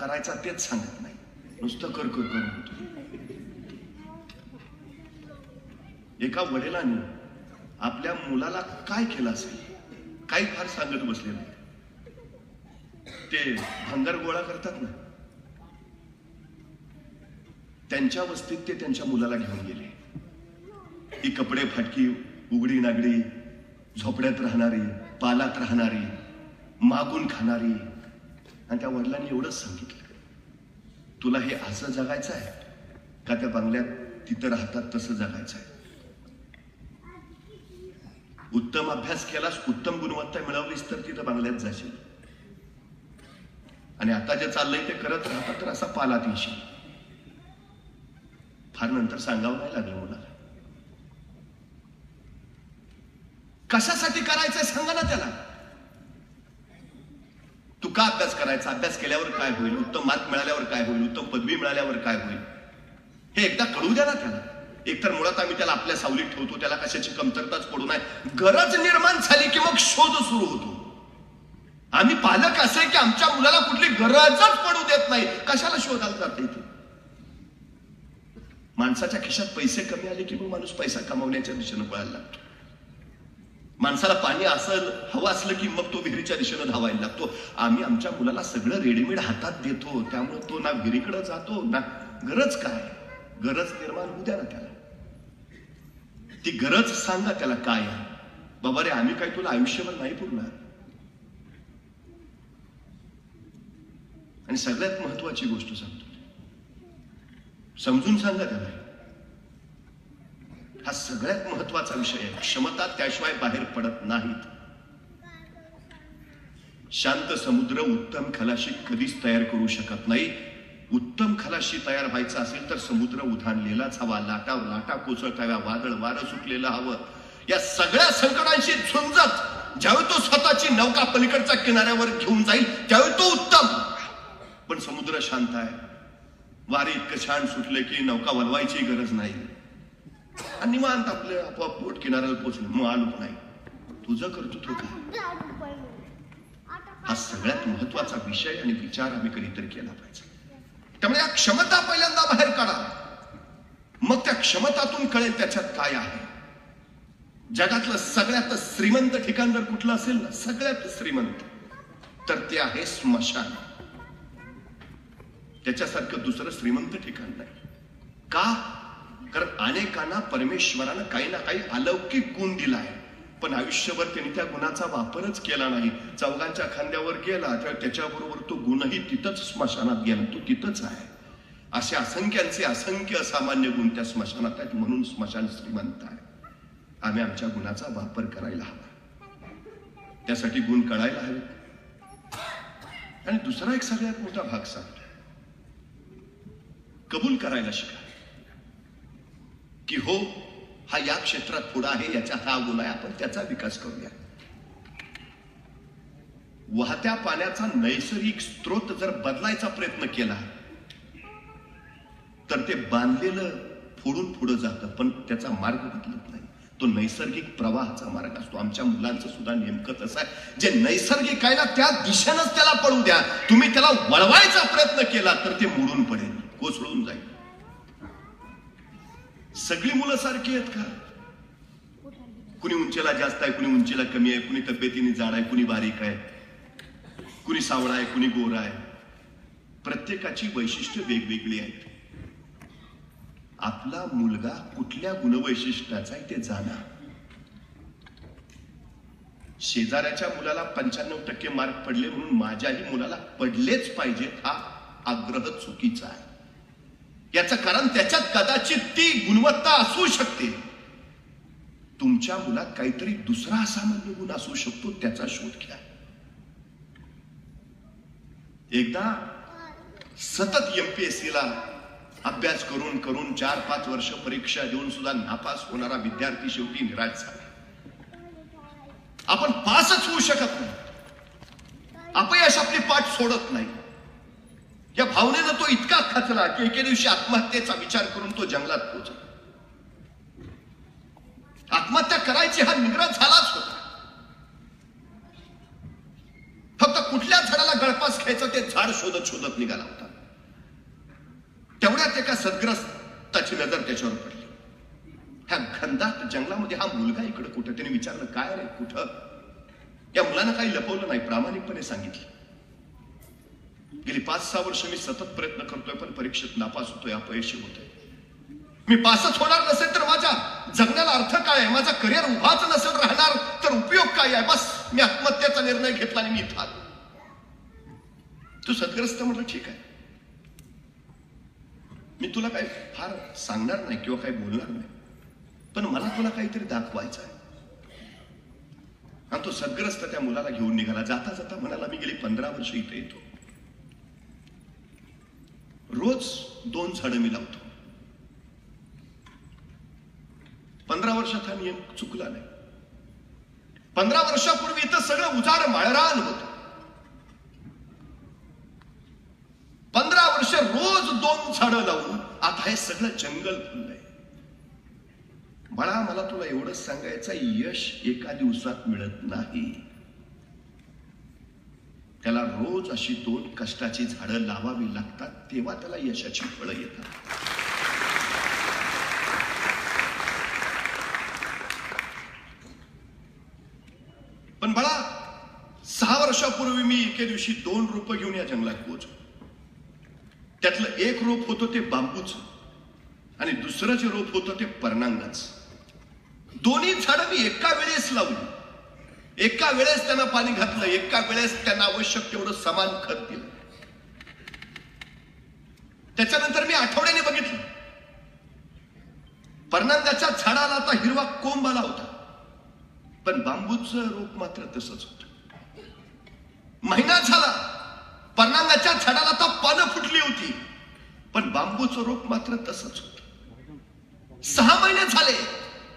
करायचा तेच सांगत नाही, नुसतं कर कर कर म्हणतो. एका वडिलांनी आपल्या मुलाला काय केलं असेल काही फार सांगत बसले नाही. ते भंगार गोळा करतात ना, त्यांच्या वस्तीत ते त्यांच्या मुलाला घेऊन गेले. ही कपडे फाटकी, उघडी नागडी, झोपड्यात राहणारी, पालात राहणारी, मागून खाणारी. आणि त्या वडिलांनी एवढंच सांगितलं, तुला हे असं जगायचं आहे का त्या बंगल्यात तिथं राहतात तसं जगायचं आहे? उत्तम अभ्यास केलास, उत्तम गुणवत्ता मिळवलीस तर तिथं बंगल्यात जाशील. आणि आता जे चाललंय ते करत राहतात तर असा पालात येशील. फार नंतर सांगावं नाही लागलं मुलाला. कशासाठी करायचंय सांगा ना त्याला. तू का अभ्यास करायचा, अभ्यास केल्यावर काय होईल, उत्तम मार्क मिळाल्यावर काय होईल, उत्तम पदवी मिळाल्यावर काय होईल, हे एकदा कळू द्या ना त्याला. एकतर मुळात आम्ही त्याला आपल्या सावलीत ठेवतो, त्याला कशाची कमतरताच पडू नये. गरज निर्माण झाली की मग शोध सुरू होतो. आम्ही पालक असे की आमच्या मुलाला कुठली गरजच पडू देत नाही. कशाला शोधायला जाते इथे? माणसाच्या खिशात पैसे कमी आले की मग माणूस पैसा कमावण्याच्या दिशेनं पळायला लागतो. माणसाला पाणी हवं असलं की मग तो विहिरीच्या दिशेनं धावायला लागतो. आम्ही आमच्या मुलाला सगळं रेडीमेड हातात देतो, त्यामुळे तो ना विहिरीकडे जातो ना. गरज काय? गरज निर्माण होऊ द्या ना त्याला. ती गरज सांगा त्याला काय आहे. बाबा रे, आम्ही काय तुला आयुष्यभर नाही पुरणार. आणि सगळ्यात महत्वाची गोष्ट सांगतो, समजून सांगा त्याला. हा सगळ्यात महत्वाचा विषय आहे. क्षमता त्याशिवाय बाहेर पडत नाहीत. शांत समुद्र उत्तम खलाशी कधीच तयार करू शकत नाही. उत्तम खलाशी तयार व्हायचं असेल तर समुद्र उधाणलेलाच हवा, लाटावर लाटा कोसळताव्या, वादळ वारं सुटलेलं हवं. या सगळ्या संकटांशी झुंजत ज्यावेळी तो स्वतःची नौका पलीकडच्या किनाऱ्यावर घेऊन जाईल त्यावेळी तो उत्तम. पण समुद्र शांत आहे, वारे इतकं छान सुटले की नौका वलवायची गरज नाही आणि निवांत आपले आपोआप बोट किनाऱ्याला पोहोचले. मग आलो नाही, तुझं कर्तृत्व काय? हा सगळ्यात महत्वाचा विषय आणि विचार आम्ही कधीतरी केला पाहिजे. त्यामुळे या क्षमता पहिल्यांदा बाहेर काढा, मग त्या क्षमतातून कळेल त्याच्यात काय आहे. जगातलं सगळ्यात श्रीमंत ठिकाण जर कुठलं असेल ना, सगळ्यात श्रीमंत, तर ते आहे स्मशान. त्याच्यासारखं दुसरं श्रीमंत ठिकाण नाही. का? कारण अनेकांना परमेश्वरानं काही ना काही अलौकिक गुण दिलाय, पण आयुष्यभर त्यांनी त्या गुणाचा वापरच केला नाही. चौघांच्या खांद्यावर गेला तर त्याच्याबरोबर तो गुणही तिथंच स्मशानात गेला, तो तिथंच आहे. असे असंख्यांचे असंख्य असामान्य गुण त्या स्मशानात आहेत, म्हणून स्मशान श्रीमंत आहे. आम्ही आमच्या गुणाचा वापर करायला हवा, त्यासाठी गुण कळायला हवे. आणि दुसरा एक सगळ्यात मोठा भाग सांगतो, कबूल करायला शिका की हो, हा या क्षेत्रात पुढा आहे, याच्यात हा गुण आहे, आपण त्याचा विकास करूया. वाहत्या पाण्याचा नैसर्गिक स्रोत जर बदलायचा प्रयत्न केला तर ते बांधलेलं फोडून पुढे जातं, पण त्याचा मार्ग बदलत नाही. तो नैसर्गिक प्रवाहाचा मार्ग असतो. आमच्या मुलांचं सुद्धा नेमकं तसं आहे. जे नैसर्गिक आहे ना त्या दिशेनंच त्याला पळू द्या. तुम्ही त्याला वळवायचा प्रयत्न केला तर ते मोडून पडेल, कोसळून जाईल. सगळी मुलं सारखी आहेत का? कुणी उंचीला जास्त आहे, कुणी उंचीला कमी आहे, कुणी तब्येतीने जाड आहे, कुणी बारीक आहे, कुणी सावळा आहे, कुणी गोरा आहे. प्रत्येकाची वैशिष्ट्य वेगवेगळी आहेत. आपला मुलगा कुठल्या गुणवैशिष्ट्याचा आहे ते जाणा. शेजाऱ्याच्या मुलाला 95% मार्क पडले म्हणून माझ्याही मुलाला पडलेच पाहिजेत हा आग्रह चुकीचा आहे. याचं कारण त्याच्यात कदाचित ती गुणवत्ता असू शकते. तुमच्या मुलात काहीतरी दुसरा असामान्य गुण असू शकतो, त्याचा शोध घ्या. एकदा सतत MPSC ला अभ्यास करून करून 4-5 वर्ष परीक्षा देऊन सुद्धा नापास होणारा विद्यार्थी शेवटी निराश झाला. आपण पासच होऊ शकत नाही, अपयश आपली पाठ सोडत नाही. या भावनेनं तो इतका खचला की एके दिवशी आत्महत्येचा विचार करून तो जंगलात पोहोचला. आत्महत्या करायची हा निग्रह झालाच होता. फक्त कुठल्या झाडाला गळपास घ्यायचं ते झाड शोधत शोधत निघाला होता. तेवढ्यात एका सद्ग्रस्ताची नजर त्याच्यावर पडली. ह्या घनदाट जंगलामध्ये हा मुलगा इकडे कुठं. त्याने विचारलं, काय रे कुठं? या मुलानं काही लपवलं नाही, प्रामाणिकपणे सांगितलं. गेली 5-6 वर्ष मी सतत प्रयत्न करतोय, पण परीक्षेत नापास होतोय, अपयशी होतोय. मी पासच होणार नसेल तर माझ्या जगण्याला अर्थ काय आहे? माझा करिअर उभाच नसेल राहणार तर उपयोग काय आहे? बस मी आत्महत्येचा निर्णय घेतला आणि मी इथं आलो. तू सद्ग्रस्त म्हटलं, ठीक आहे, मी तुला काही फार सांगणार नाही किंवा काही बोलणार नाही, पण मला तुला काहीतरी दाखवायचं आहे. आणि तो सद्ग्रस्त त्या मुलाला घेऊन निघाला. जाता जाता म्हणाला, मी गेली 15 वर्ष इथे येतो, रोज 2 झाडं मी लावतो. 15 वर्षात हा नियम चुकला नाही. 15 वर्षापूर्वी इथं सगळं उजाड माळरान होतं. 15 वर्ष रोज 2 झाडं लावून आता हे सगळं जंगल फुललंय. बाळा, मला तुला एवढंच सांगायचं, यश एका दिवसात मिळत नाही. त्याला रोज अशी 2 कष्टाची झाडं लावावी लागतात, तेव्हा त्याला यशाची फळं येतात. पण बाळा, 6 वर्षापूर्वी मी एके दिवशी 2 रोपं घेऊन या जंगलात पोहोचलो. त्यातलं एक रोप होतं ते बांबूचं आणि दुसरं जे रोप होतं ते परनांगाचं. दोन्ही झाडं मी एका वेळेस लावली. एका वेळेस त्यांना पाणी घातलं, एका वेळेस त्यांना आवश्यक तेवढं समान खत दिलं. त्याच्यानंतर मी आठवड्याने बघितलं, परनांगाच्या झाडाला आता हिरवा कोंब आला होता, पण बांबूचं रोप मात्र तसंच होतं. महिना झाला, परनांगाच्या झाडाला आता पानं फुटली होती, पण बांबूचं रोप मात्र तसंच होतं. 6 महिने झाले,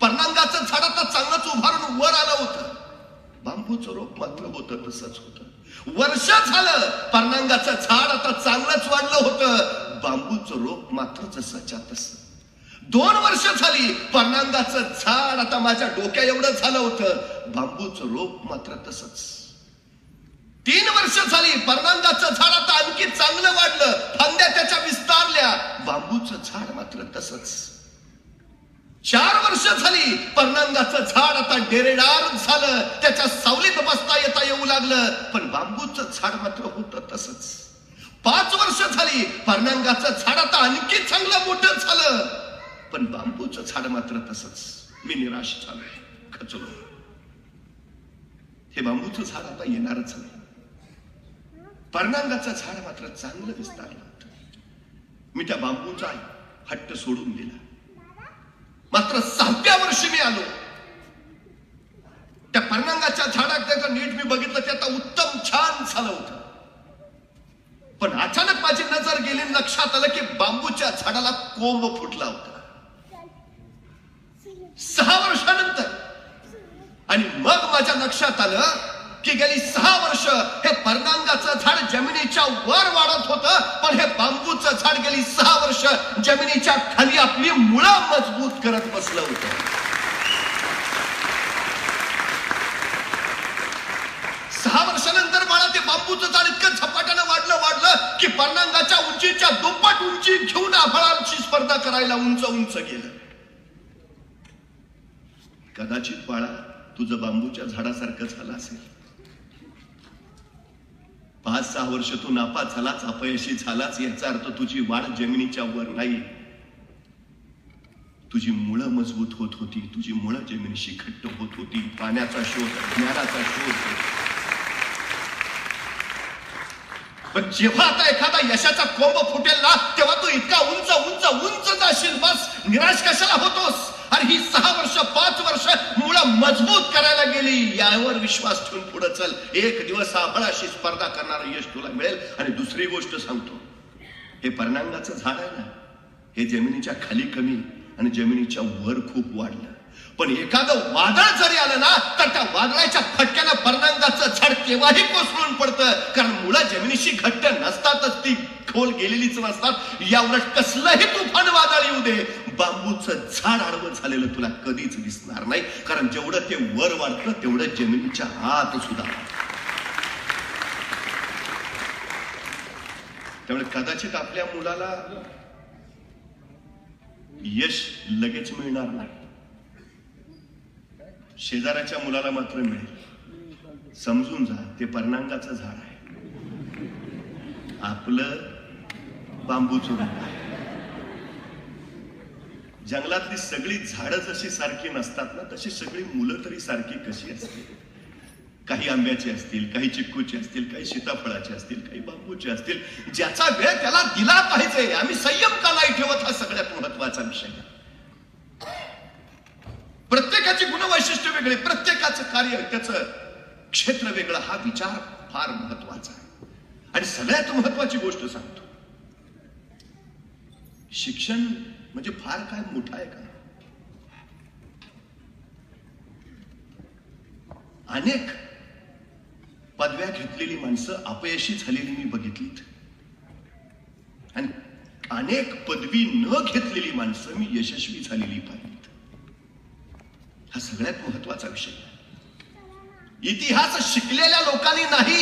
परनांगाचं झाड आता चांगलंच उभारून वर आलं होतं, बांबूचं रोप मात्र होतं तसंच होतं. वर्ष झालं, परनांगाचं झाड आता चांगलंच वाढलं होतं, बांबूचं रोप मात्र जसंच्या तसं. 2 वर्ष झाली, परनांगाचं झाड आता माझ्या डोक्या एवढं झालं होतं, बांबूचं रोप मात्र तसंच. 3 वर्ष झाली, परनांगाचं झाड आता आणखी चांगलं वाढलं, फांद्या त्याच्या विस्तारल्या, बांबूचं झाड मात्र तसंच. 4 वर्ष झाली, परनांगाचं झाड आता डेरेदार झालं, त्याच्या सावलीत बसता येऊ लागलं, पण बांबूचं झाड मात्र होतं तसंच. 5 वर्ष झाली, परनांगाचं झाड आता आणखी चांगलं मोठं झालं, पण बांबूचं झाड मात्र तसंच. मी निराश झालो, खचलो. हे बांबूचं झाड आता येणारच नाही. परनांगाचं झाड मात्र चांगलं विस्तारलं होतं. मी त्या बांबूचा हट्ट सोडून दिला. मात्र 6व्या वर्षी मी आलो. त्या परनांगाच्या झाडात नीट मी बघितलं, ते आता उत्तम छान झालं होतं. पण अचानक माझी नजर गेली, लक्षात आलं की बांबूच्या झाडाला कोंब फुटला होता. 6 वर्षानंतर. आणि मग माझ्या लक्षात आलं की गेली 6 वर्ष हे परनांगाचं झाड जमिनीच्या वर वाढत होतं, पण हे बांबूचं झाड गेली 6 वर्ष जमिनीच्या खाली आपली मुळं मजबूत करत बसलं होतं. 6 वर्षानंतर बाळा, ते बांबूचं झाड इतकं झपाट्यानं वाढलं की परनांगाच्या उंचीच्या दुप्पट उंची घेऊन आभाळाची स्पर्धा करायला उंच गेलं. कदाचित बाळा, तुझं बांबूच्या झाडासारखं झालं असेल. 5-6 वर्ष तू नापास झालाच, अपयशी झालाच, याचा अर्थ तुझी वाढ जमिनीच्या वर नाही. तुझी मुळं मजबूत होत होती, तुझी मुळं जमिनीशी घट्ट होत होती. पाण्याचा शोध, ज्ञानाचा शोध. पण जेव्हा आता एखादा यशाचा कोंब फुटेल ना, तेव्हा तू इतका उंच जाशील. बस निराश कशाला होतोस? आणि ही 6 वर्ष 5 वर्ष मुळं मजबूत करायला गेली, यावर विश्वास ठेवून पुढे चल. एक दिवस आभाळाशी स्पर्धा करणारं यश तुला मिळेल. आणि दुसरी गोष्ट सांगतो, हे परनांगाचं झाड आहे ना, हे जमिनीच्या खाली कमी आणि जमिनीच्या वर खूप वाढलं. पण एखादं वादळ जरी आलं ना, तर त्या वादळाच्या फटक्यानं परनांगाचं झाड केव्हाही कोसळून पडतं, कारण मुळं जमिनीशी घट्ट नसतातच, ती खोल गेलेलीच नसतात. याउलट कसलंही तुफान वादळ येऊ दे, बांबूचं झाड आडवं झालेलं तुला कधीच दिसणार नाही, कारण जेवढं ते वर वाढतं तेवढं जमिनीच्या आत सुद्धा. त्यामुळे कदाचित आपल्या मुलाला यश लगेच मिळणार नाही, शेजाऱ्याच्या मुलाला मात्र मिळेल. समजून जा, ते पर्णांगाचं झाड आहे, आपलं बांबूचं रोप आहे. जंगलातली सगळी झाडं जशी सारखी नसतात ना, तशी सगळी मुलं तरी सारखी कशी असतील. काही आंब्याची असतील, काही चिक्कूची असतील, काही सीताफळाची असतील, काही बांबूची असतील. ज्याचा वेळ त्याला दिला पाहिजे. आम्ही संयम का नाही ठेवत, हा सगळ्यात महत्वाचा विषय आहे. प्रत्येकाची गुणवैशिष्ट्य वेगळे, प्रत्येकाचं कार्य, त्याचं क्षेत्र वेगळं, हा विचार फार महत्वाचा आहे. आणि सगळ्यात महत्वाची गोष्ट सांगतो, शिक्षण म्हणजे फार काय मोठं आहे का? अनेक पदव्या घेतलेली माणसं अपयशी झालेली मी बघितलीत, आणि अनेक पदवी न घेतलेली माणसं मी यशस्वी झालेली पाहिलीत. हा सगळ्यात महत्वाचा विषय. इतिहास शिकलेल्या लोकांनी नाही,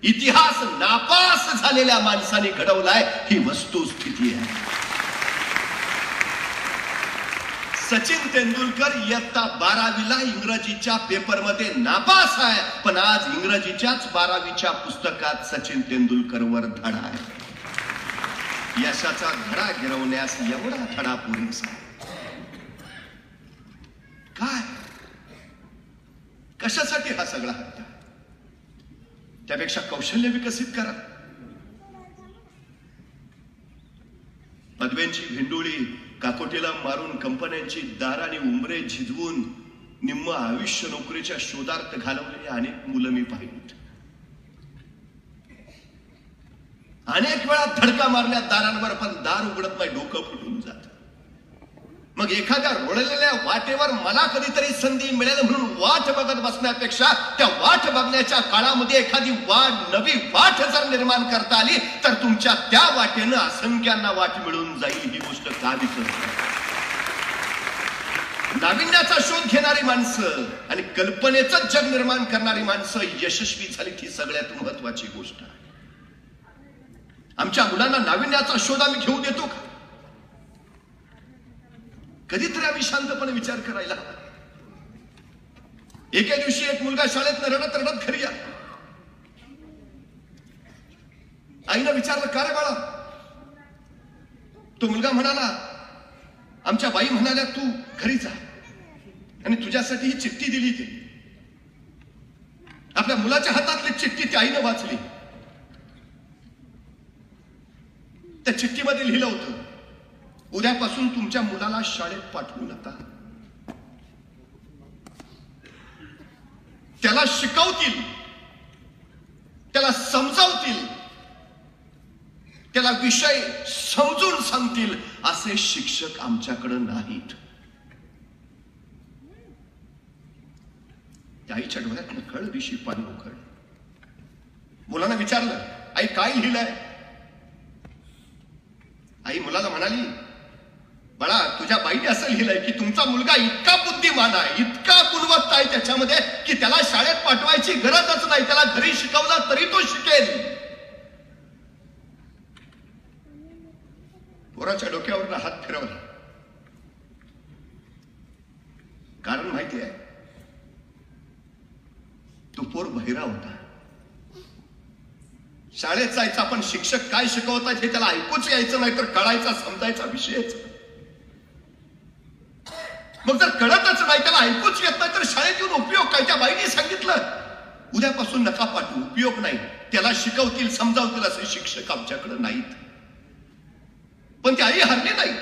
इतिहास नापास झालेल्या माणसाने घडवलाय, ही वस्तुस्थिती आहे. सचिन तेंडुलकर इयत्ता 12वीला इंग्रजीच्या पेपरमध्ये नापास आहे, पण आज इंग्रजीच्याच 12वीच्या पुस्तकात सचिन तेंडुलकरवर धडा आहे. यशाचा धडा गिरवण्यास एवढा धडा पुरेसा आहे. काय, कशासाठी हा सगळा हट्टा? त्यापेक्षा कौशल्य विकसित करा. पदव्यांची भिंडोळी काकोटीला मारून कंपन्यांची दार आणि उंबरे झिजवून निम्म आयुष्य नोकरीच्या शोधार्थ घालवलेली अनेक मुलं मी पाहिलीत. अनेक वेळा धडका मारल्या दारांवर, पण दार उघडत नाही, डोकं फुटून जात. मग एखाद्या रोळलेल्या वाटेवर मला कधीतरी संधी मिळेल म्हणून वाट बघत बसण्यापेक्षा त्या वाट बघण्याच्या काळामध्ये एखादी नवी वाट जर निर्माण करता आली तर तुमच्या त्या वाटेनं असंख्यांना वाट मिळून जाईल. ही गोष्ट का दिसत? नाविन्याचा शोध घेणारी माणसं आणि कल्पनेचं जग निर्माण करणारी माणसं यशस्वी झाली, ही सगळ्यात महत्वाची गोष्ट आहे. आमच्या मुलांना नाविन्याचा शोध आम्ही घेऊ देतो का? कधीतरी आम्ही शांतपणे विचार करायला हवा. एके दिवशी एक मुलगा शाळेत रडत रडत घरी आला. आईनं विचारलं, का रे बाळा? तो मुलगा म्हणाला, आमच्या बाई म्हणाल्या तू घरी जा आणि तुझ्यासाठी ही चिठ्ठी दिली. ती आपल्या मुलाच्या हातातली चिठ्ठी त्या आईनं वाचली. त्या चिठ्ठीमध्ये लिहिलं होतं, उद्यापासून तुमच्या मुलाला शाळेत पाठवू नका. त्याला शिकवतील, त्याला समजावतील, त्याला विषय समजून सांगतील असे शिक्षक आमच्याकडे नाहीत. त्या आईच्या डोळ्यात नकळ दिशी पाणी उघडलं. मुलानं विचारलं, आई काय लिहिलंय? आई मुलाला म्हणाली, बाळा तुझ्या बाईने असं लिहिलंय की तुमचा मुलगा इतका बुद्धिमान आहे, इतका गुणवत्ता आहे त्याच्यामध्ये की त्याला शाळेत पाठवायची गरजच नाही, त्याला घरी शिकवला तरी तो शिकेल. पोराच्या डोक्यावर हात फिरवला. कारण माहिती आहे, तो पोर बहिरा होता. शाळेत जायचा, पण शिक्षक काय शिकवतात हे त्याला ऐकूच यायचं नाही, तर कळायचा समजायचा विषयच. मग जर कळतच नाही, त्याला ऐकूच येत नाही, तर शाळेत येऊन उपयोग काय? त्या बाईने सांगितलं, उद्यापासून नका पाठवू, उपयोग नाही. त्याला शिकवतील, समजावतील असे शिक्षक आमच्याकडे नाहीत. पण ती आई हरली नाही.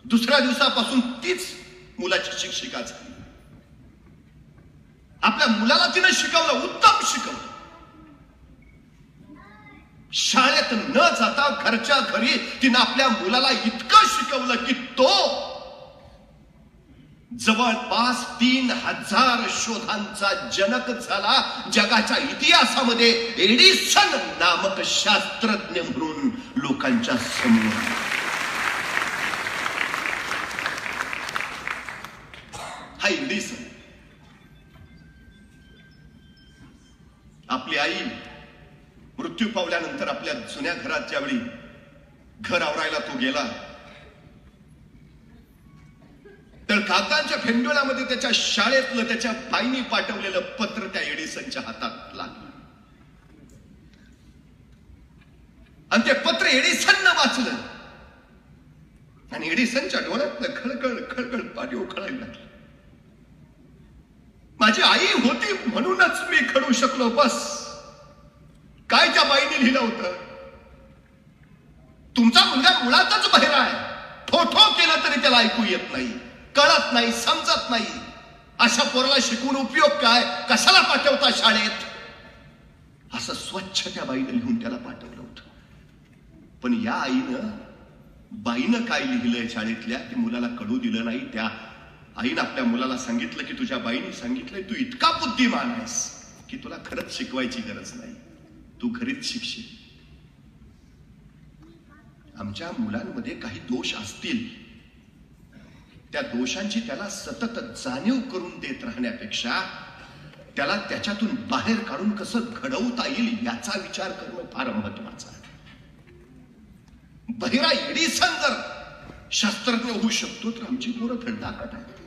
दुसऱ्या दिवसापासून तीच मुलाची शिक्षिका झाली. आपल्या मुलाला तिने शिकवलं, उत्तम शिकवलं. शाळेत न जाता घरच्या घरी तिनं आपल्या मुलाला इतकं शिकवलं की तो जवळपास 3000 शोधांचा जनक झाला. जगाच्या इतिहासामध्ये एडिसन नामक शास्त्रज्ञ म्हणून लोकांच्या समोर. हा एडिसन. आपली आई मृत्यू पावल्यानंतर आपल्या जुन्या घरात ज्यावेळी घर आवरायला तो गेला, तर कागदांच्या फेंडोळ्यामध्ये त्याच्या शाळेतलं त्याच्या बाईंनी पाठवलेलं पत्र त्या एडिसनच्या हातात लागलं. आणि ते पत्र एडिसननं वाचलं आणि एडिसनच्या डोळ्यातलं खळखळ खळखळ पाणी उकळायला लागलं. माझी आई होती म्हणूनच मी खडू शकलो. बस काय त्या बाईने लिहिलं होतं, तुमचा मुलगा मुळातच बहिरा आहे, ठो ठो केलं तरी त्याला ऐकू येत नाही, कळत नाही, समजत नाही. अशा पोराला शिकवून उपयोग काय, कशाला पाठवता शाळेत, असं स्वच्छ त्या बाईने लिहून त्याला पाठवलं होतं. पण या बाईनं काय लिहिलंय शाळेतल्या ते मुलाला कळू दिलं नाही. त्या आईनं आपल्या मुलाला सांगितलं की तुझ्या बाईने सांगितलंय तू इतका बुद्धिमान आहेस की तुला खरंच शिकवायची गरज नाही, तू घरीच शिकशील. आमच्या मुलांमध्ये काही दोष असतील, त्या दोषांची त्याला सतत जाणीव करून देत राहण्यापेक्षा त्याला त्याच्यातून बाहेर काढून कसं घडवता येईल याचा विचार करणं फार महत्वाचं आहे. बहिरा एडिसन जर शास्त्रज्ञ होऊ शकतो तर आमची पोरं थंडाकट आहेत.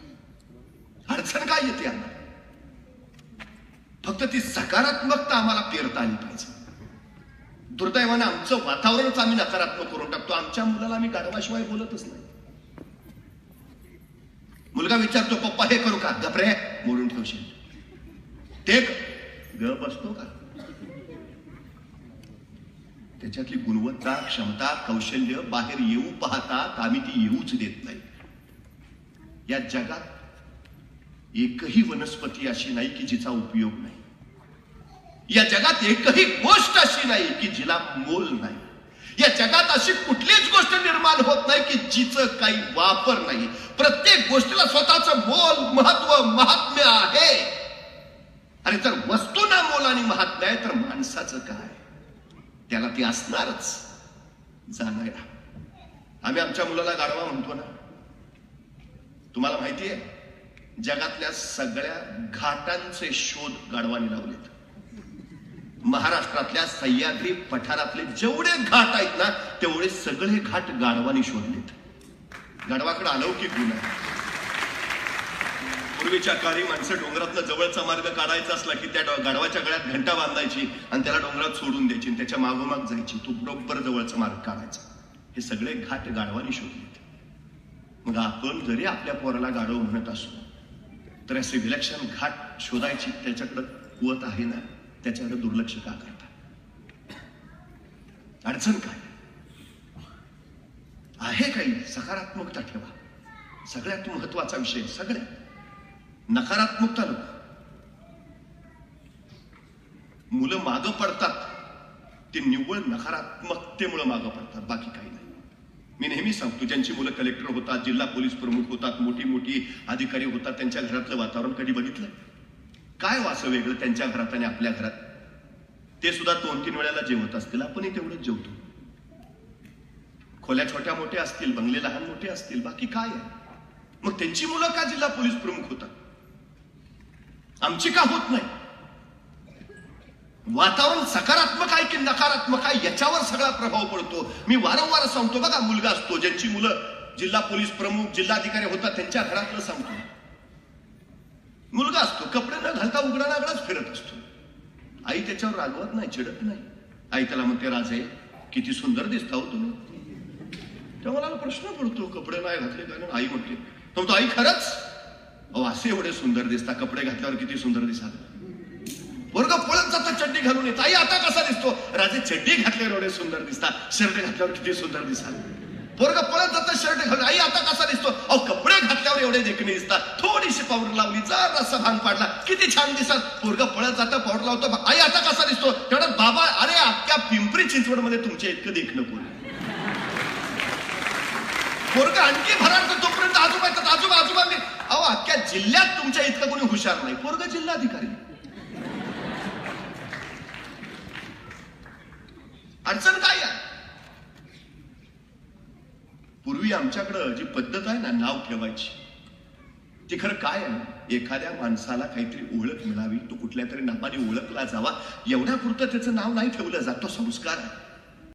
अडचण काय येते आम्हाला, फक्त ती सकारात्मकता आम्हाला पेरता आली पाहिजे. दुर्दैवानं आमचं वातावरणच आम्ही नकारात्मक करून टाकतो. आमच्या मुलाला आम्ही गाढवाशिवाय बोलतच नाही. मुलगा विचारतो पप्पा हे करू का, गपरे मोडून ठेवशील, ते ग बसतो का. त्याच्यातली गुणवत्ता, क्षमता, कौशल्य बाहेर येऊ पाहतात, आम्ही ती येऊच देत नाही. या जगात एकही वनस्पती अशी नाही की जिचा उपयोग नाही. या जगात एकही गोष्ट अशी नाही की जिला मोल नाही. या जगात अशी कुठलीच गोष्ट निर्माण होत नाही की जिचं काही वापर नाही. प्रत्येक गोष्टीला स्वतःचं मोल, महत्व, महात्म्य आहे. आणि जर वस्तूंना मोल आणि महात्म्य आहे तर माणसाचं काय, त्याला ती असणारच. जाणारा आम्ही आमच्या मुलाला गाढवा म्हणतो ना. तुम्हाला माहितीये जगातल्या सगळ्या घाटांचे शोध गाढवाने लावलेत. महाराष्ट्रातल्या सह्याद्री पठारातले जेवढे घाट आहेत ना तेवढे सगळे घाट गाढवाने शोधलेत. गाढवाकडे अलौकिक गुण आहे. पूर्वीच्या काळी माणसं डोंगरातनं जवळचा मार्ग काढायचा असला की त्या गाढवाच्या गळ्यात घंटा बांधायची आणि त्याला डोंगरात सोडून द्यायची आणि त्याच्या मागोमाग जायची, तो बरोबर जवळचा मार्ग काढायचा. हे सगळे घाट गाढवाने शोधलेत. मग आपण जरी आपल्या पोराला गाढव म्हणत असलो तर असे विलक्षण घाट शोधायची त्याच्याकडे कुवत आहे ना, त्याच्याकडे दुर्लक्ष का करता. अडचण काय आहे, काही सकारात्मकता ठेवा. सगळ्यात महत्वाचा विषय, सगळ्यात नकारात्मकता नको. मुलं मागं पडतात ते निव्वळ नकारात्मकतेमुळे मागं पडतात, बाकी काही नाही. मी नेहमी सांगतो ज्यांची मुलं कलेक्टर होतात, जिल्हा पोलीस प्रमुख होतात, मोठी मोठी अधिकारी होतात, त्यांच्या घरातलं वातावरण कधी बघितलं काय वासं वेगळं त्यांच्या घरात आणि आपल्या घरात. ते सुद्धा 2-3 वेळेला जेवत असतील, आपणही तेवढंच जेवतो. खोल्या छोट्या मोठ्या असतील, बंगले लहान मोठे असतील, बाकी काय आहे. मग त्यांची मुलं का जिल्हा पोलीस प्रमुख होतात, आमची का होत नाही. वातावरण सकारात्मक आहे की नकारात्मक आहे याच्यावर सगळा प्रभाव पडतो. मी वारंवार सांगतो बघा, मुलगा असतो ज्यांची मुलं जिल्हा पोलीस प्रमुख, जिल्हाधिकारी होतात, त्यांच्या घरातलं सांगतो. मुलगा असतो कपडे न घालता उघडा नागडाच फिरत असतो. आई त्याच्यावर रागवत नाही, चिडत नाही. आई त्याला म्हणते राजे किती सुंदर दिसता हो तुम्ही. तेव्हा मला प्रश्न पडतो कपडे नाही घातले कारण आई म्हणते, तो आई खरंच अहो असे एवढे सुंदर दिसता, कपडे घातल्यावर किती सुंदर दिसाल. पोरगा पळत जाता चड्डी घालून येत, आई आता कसा दिसतो. राजे चड्डी घातल्यावर एवढे सुंदर दिसता, शर्ट घातल्यावर किती सुंदर दिसाल. पोरगा पळत जाता शर्ट घालून, आई आता कसा दिसतो. अहो कपडे घातल्यावर एवढे देखणे दिसतात, थोडीशी पावडर लावली, जरासा भांग पाडला, किती छान दिसाल. पोरगा पळत जाता पावडर लावतो, आई आता कसा दिसतो. तेवढ्यात बाबा अरे अख्ख्या पिंपरी चिंचवड मध्ये तुमच्या इतकं देखणं कोण. पोरगा आणखी भरार तोपर्यंत आजोबा येतात, आजोबा आजोबा. अहो अख्ख्या जिल्ह्यात तुमच्या इतकं कोणी हुशार नाही. पोरगा जिल्हाधिकारी. अडचण काय आहे. पूर्वी आमच्याकडं जी पद्धत आहे ना नाव ठेवायची, ते खरं काय आहे, एखाद्या माणसाला काहीतरी ओळख मिळावी, तो कुठल्या तरी नावाने ओळखला जावा, एवढ्या पुरतं त्याचं नाव नाही ठेवलं जात, तो संस्कार आहे.